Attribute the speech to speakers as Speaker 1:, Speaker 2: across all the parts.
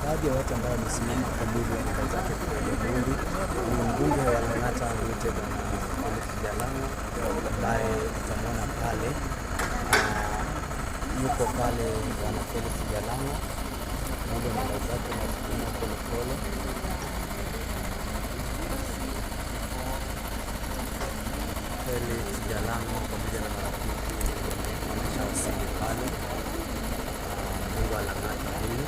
Speaker 1: Baadhi ya watu ambao wamesimama kabla ya kuanza zake kwa Burundi ni mbunge wa Lang'ata Wete Bwana Felix Jalang'o, ambaye tutamwona pale, yuko pale Bwana Felix Jalang'o pamoja na wenzake na kusimama polepole. Felix Jalang'o pamoja na marafiki wameshawasili pale, mbunge wa Lang'ata huyu.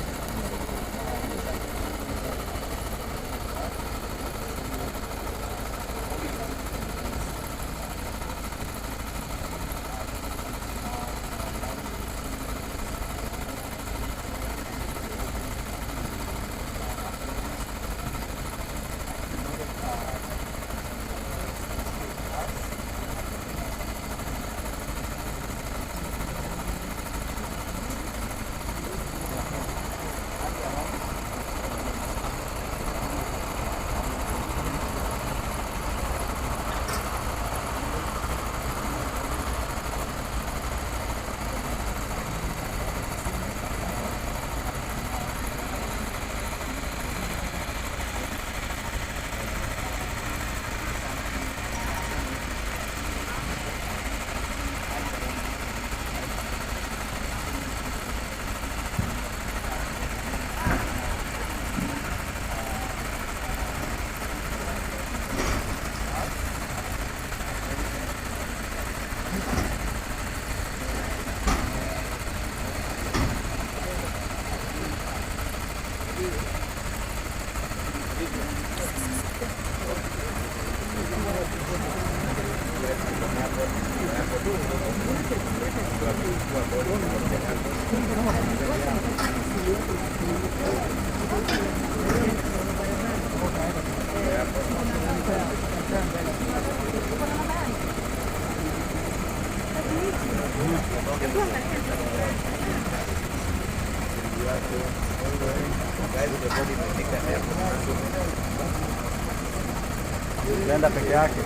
Speaker 1: Enda peke yake.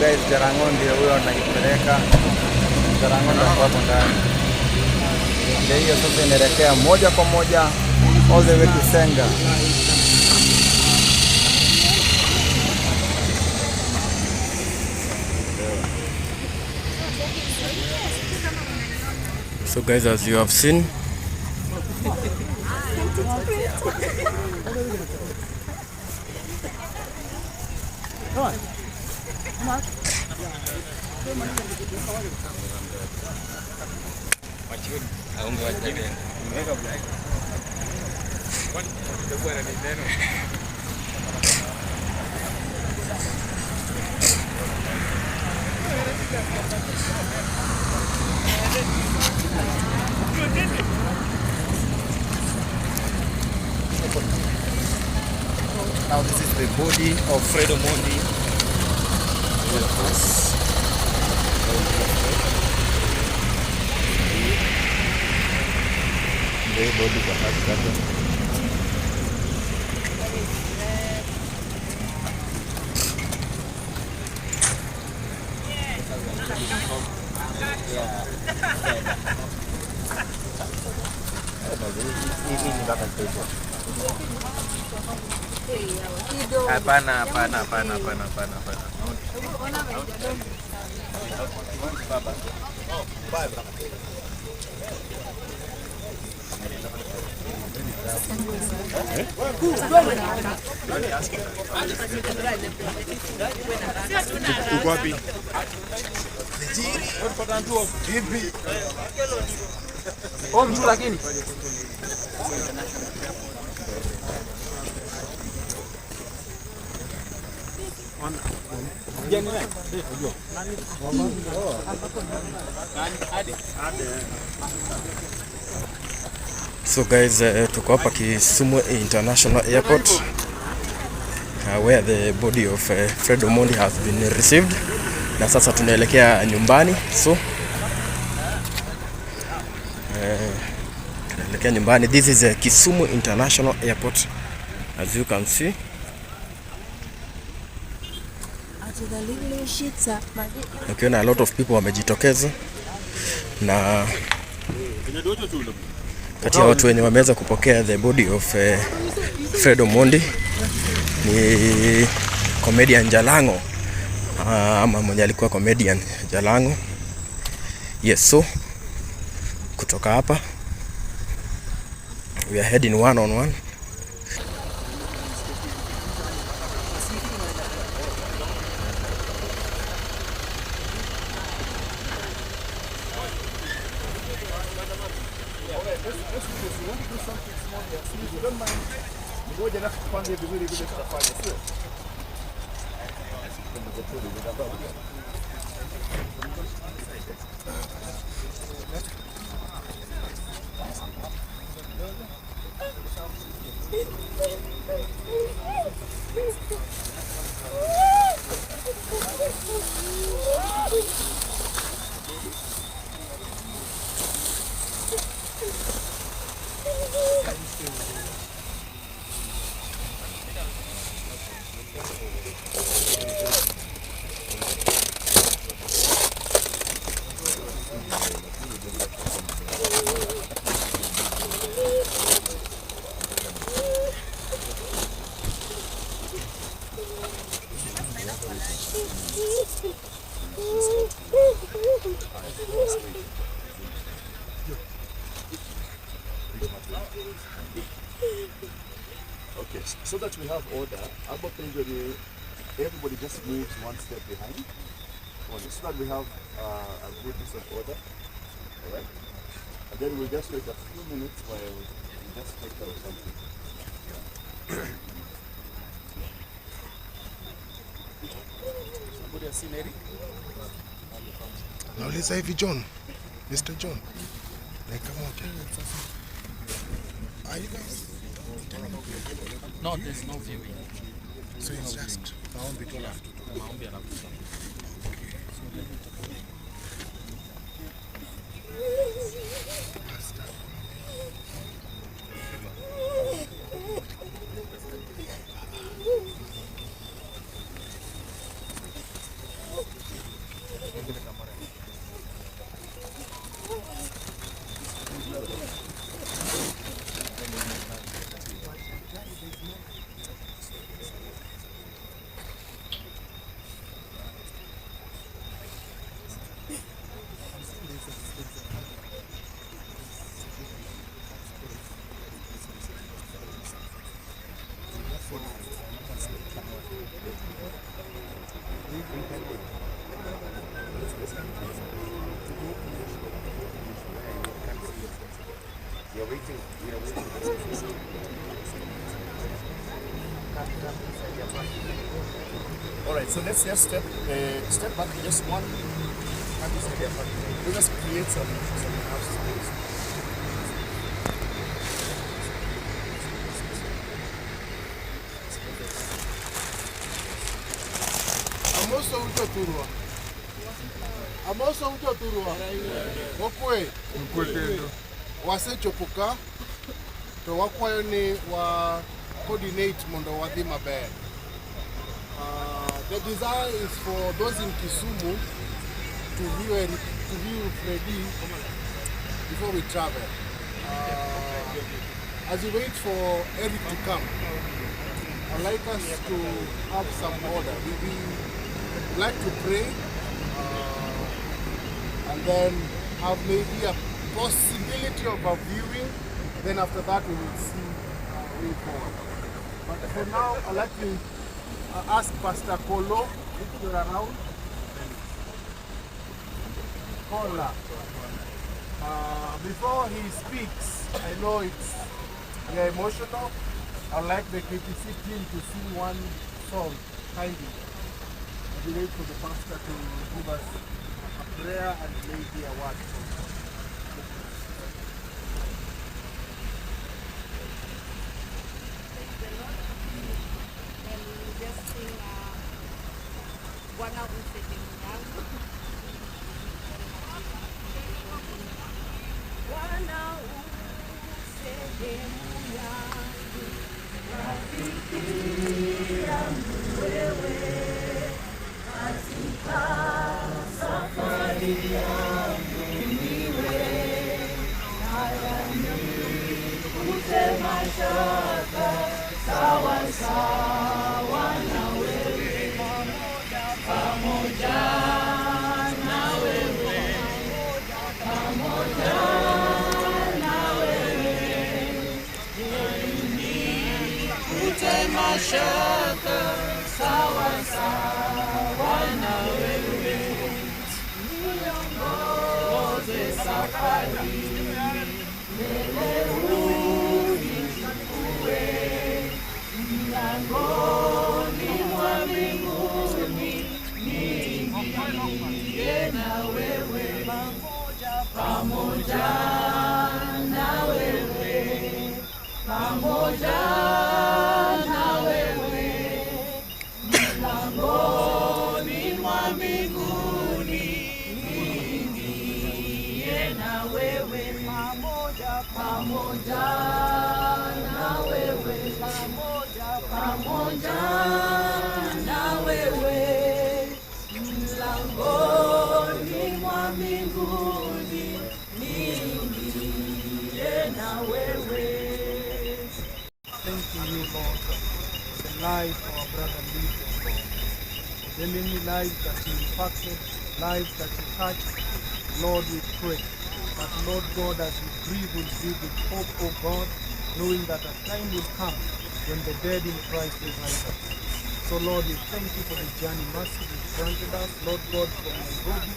Speaker 1: Guys, Jalang'o ndio huyo anajipeleka. Jalang'o ndio hapo ndani. Ndio hiyo sasa inaelekea moja kwa moja all the way to Senga.
Speaker 2: So guys, as you have seen,
Speaker 1: Now this is the body of Fred Omondi. The body kwa hapa. Hapana. Uko wapi? Oh, mtu lakini.
Speaker 2: So guys, tuko hapa Kisumu International Airport where the body of Fred Omondi has been received. Na sasa tunaelekea nyumbani. So tunaelekea nyumbani. This is Kisumu International Airport as you can see. Ukiona a lot of people wamejitokeza, na kati ya watu wenye wameweza kupokea the body of Fred Omondi ni comedian Jalango, ama mwenye alikuwa comedian Jalango. Yes, so kutoka hapa we are heading 1-on-1.
Speaker 3: Okay, so that we have order, everybody just moves one step behind, so that we have a good piece of order, all right? And then we'll just wait a few minutes while we just take care of something. Somebody has seen Eric?
Speaker 4: Nauliza hivi John, Mr. John, dakika moja. Are you guys?
Speaker 5: No, there's no viewing.
Speaker 4: So it's just maombi tu alafu tutoke.
Speaker 5: Maombi alafu tutoke.
Speaker 3: We are waiting. All right, so let's just step back just one. Let us create some house space.
Speaker 4: Amoso uto turwa. Okwe. Wasechopoka. To wakwayo ni wa coordinate mondo wadhi maber. The desire is for those in Kisumu to view Freddy before we travel. As we wait for Eric to come, I'd like us to have some order. We like to pray and then have maybe a possibility of a viewing. Then after that we will see way forward. But for now, I'd like to ask Pastor Kolo if you're around. Kola. Before he speaks, I know you're emotional. I'd like the KTC team to sing one song kindly. We wait for the pastor to give us a prayer and maybe a word.
Speaker 6: Bwana usehemu yangu, Bwana usehemu yangu, rafiki yangu wewe, katika safari yangu niwe haya nikute mashaka sawa sawa na wewe pamoja na wewe, pamoja na wewe, nikute mashaka sawa sawa na wewe, niongoze safari mbele unichukue mlangoni mwa mbinguni. Na wewe pamoja na wewe, pamoja na wewe, mlangoni mwa mbinguni niingie na wewe, pamoja na wewe, pamoja na wewe, mlangoni mwa mbinguni niingie na wewe.
Speaker 7: Thanking you, Lord, for the life of our brother Lydia, Lord. The many lives that he impacted, lives that he touched, Lord, we pray. But Lord God, as we breathe, we'll breathe with hope, O God, knowing that a time will come when the dead in Christ will rise up. So Lord, we thank you for the journey mercy you've granted us, Lord God, from Nairobi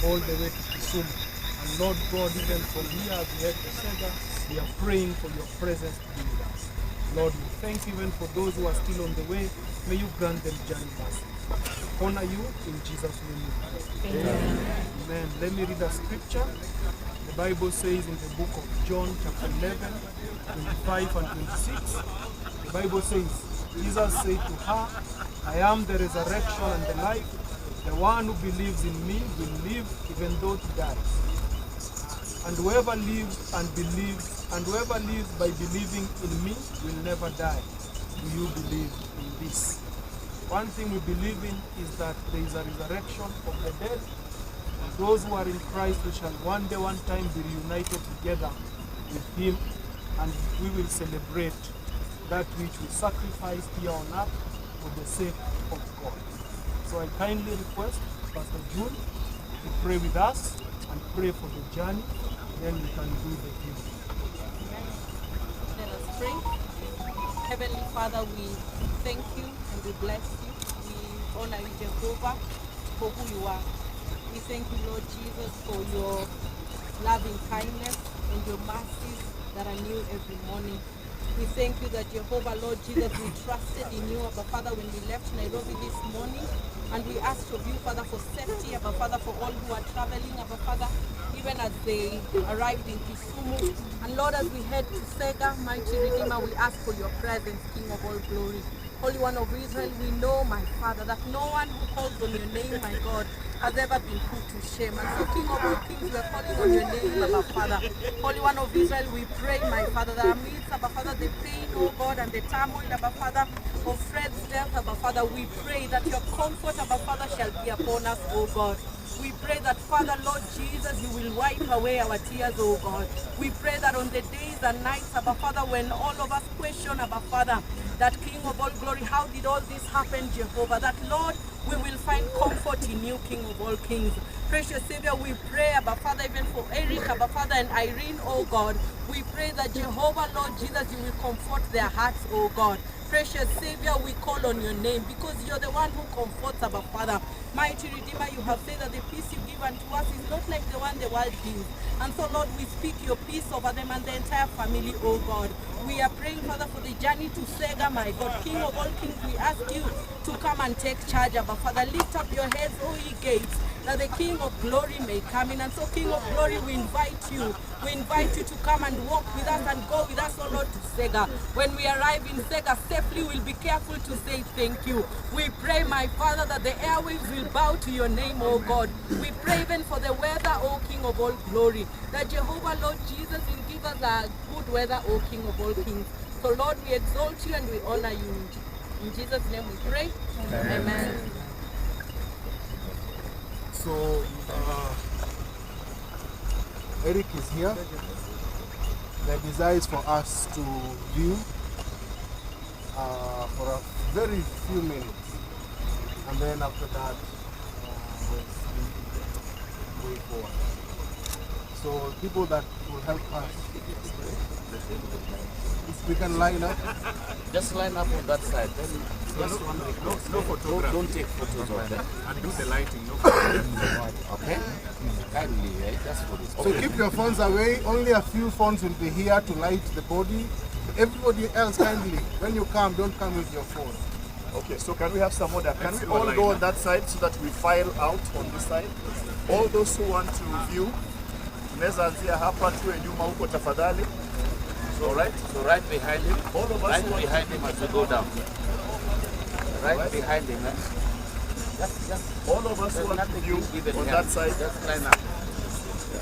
Speaker 7: all the way to Kisumu. And Lord God, even from here as we head to Sega, we are praying for your presence to be with us. Lord, we thank you even for those who are still on the way. May you grant them journey mercy. Honor you in Jesus' name. Amen. Amen. Let me read a scripture. The Bible says in the book of John chapter 11, 25 and 26, the Bible says, Jesus said to her, I am the resurrection and the life. The one who believes in me will live even though he dies. And whoever lives by believing in me will never die. Do you believe in this? One thing we believe in is that there is a resurrection of the dead. Those who are in Christ, we shall one day, one time be reunited together with him, and we will celebrate that which we sacrificed here on earth for the sake of God. So I kindly request Pastor June to pray with us and pray for the journey, then we can do the healing.
Speaker 6: Let us pray. Heavenly Father, we thank you and we bless you. We honor you, Jehovah, for who you are. We thank you, Lord Jesus, for your loving kindness and your mercies that are new every morning. We thank you that Jehovah, Lord Jesus, we trusted in you, Abba Father, when we left Nairobi this morning. And we asked of you, Father, for safety, Abba Father, for all who are traveling, Abba Father, even as they arrived in Kisumu. And Lord, as we head to Sega, mighty Redeemer, we ask for your presence, King of all glory. Holy One of Israel, we know, my Father, that no one who calls on your name, my God, has ever been put to shame. And so, King of all kings, we are calling on your name, Abba Father. Holy One of Israel, we pray, my Father, that amidst, Abba Father, the pain, oh God, and the turmoil, Abba Father, of Fred's death, Abba Father, we pray that your comfort, Abba Father, shall be upon us, oh God. We pray that, Father, Lord Jesus, you will wipe away our tears, oh God. We pray that on the days and nights, Abba Father, when all of us question, Abba Father, that King of all glory, how did all this happen, Jehovah? That, Lord, we will find comfort in you, King of all kings. Precious Savior, we pray, Abba Father, even for Eric, Abba Father, and Irene, oh God. We pray that, Jehovah, Lord Jesus, you will comfort their hearts, oh God. Precious Savior, we call on your name because you're the one who comforts, Abba Father. Mighty Redeemer, you have said that the peace you give unto us is not like the one the world gives. And so, Lord, we speak your peace over them and the entire family, oh God. We are praying, Father, for the journey to Sega, my God. King of all kings, we ask you to come and take charge, Abba Father. Lift up your heads, O ye gates, that the King of glory may come in. And so, King of glory, we invite you. We invite you to come and walk with us and go with us, oh Lord, to Sega. When we arrive in Sega safely, we'll be careful to say thank you. We pray, my Father, that the airwaves will bow to your name, oh God. We pray even for the weather, oh King of all glory, that Jehovah, Lord Jesus, will give us a good weather, oh King of all kings. So, Lord, we exalt you and we honor you. In Jesus' name we pray. Amen.
Speaker 4: So, Eric is here. The desire is for us to view for a very few minutes, and then after that, we'll move forward. So, people that will help us, if we can line up.
Speaker 5: Just line up on that side. Then just one request.
Speaker 3: No photography.
Speaker 5: Don't take photos of them.
Speaker 3: And do the lighting. No photography.
Speaker 5: Okay? Kindly, just for this.
Speaker 4: So keep your phones away. Only a few phones will be here to light the body. Everybody else, kindly, when you come, don't come with your phone.
Speaker 3: Okay, so can we have some order? Can we all go on that side so that we file out on this side? All those who want to view, tunaweza anzia hapa tuwe nyuma huko tafadhali.
Speaker 5: So right behind him.
Speaker 3: All of us
Speaker 5: Right
Speaker 3: want
Speaker 5: behind him as we go down. Right behind him. Just
Speaker 3: all of us
Speaker 5: there's
Speaker 3: want to
Speaker 5: nothing
Speaker 3: view
Speaker 5: given
Speaker 3: on
Speaker 5: here.
Speaker 3: that side.
Speaker 5: Just line up.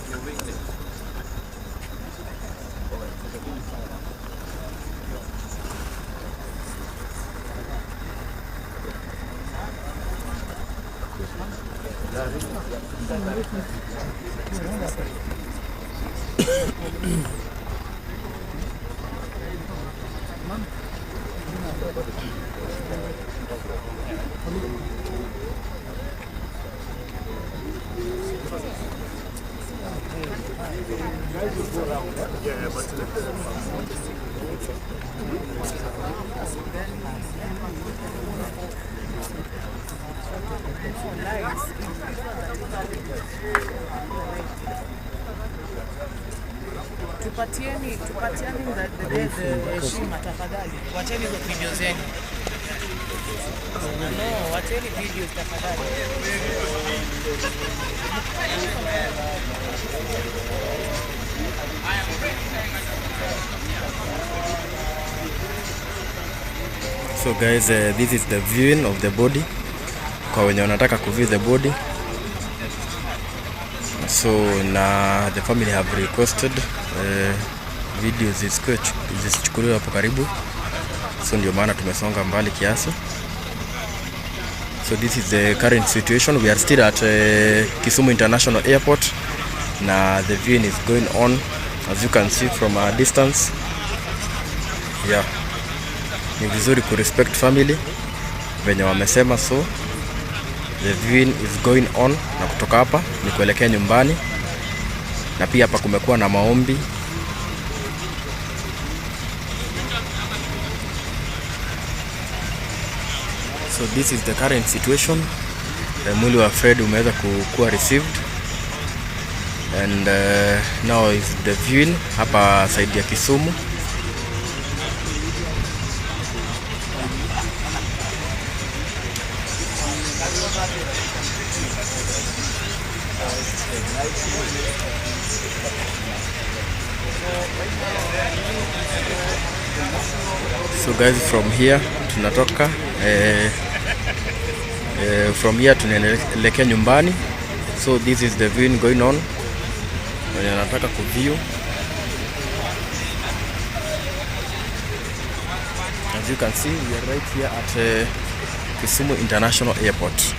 Speaker 5: You're waiting.
Speaker 3: Yeah, but
Speaker 8: Tupatieni heshima tafadhali. Wacheni hizo video zenu. No, wacheni video tafadhali.
Speaker 2: So guys, this is the viewing of the body. Kwa wenye wanataka kuview the body. So na the family have requested videos zisichukuliwe hapo karibu. So ndio maana tumesonga mbali kiasi. So this is the current situation. We are still at Kisumu International Airport. Na the viewing is going on as you can see from a distance. Yeah. Ni vizuri ku respect family venye wamesema, so the viewing is going on, na kutoka hapa ni kuelekea nyumbani, na pia hapa kumekuwa na maombi. So this is the current situation. Mwili wa Fred umeweza kuwa received, and now is the viewing hapa side ya Kisumu. So guys, from here tunatoka from here tunaelekea nyumbani. So this is the viewing going on. Wenye nataka kuview. As you can see, we are right here at Kisumu International Airport.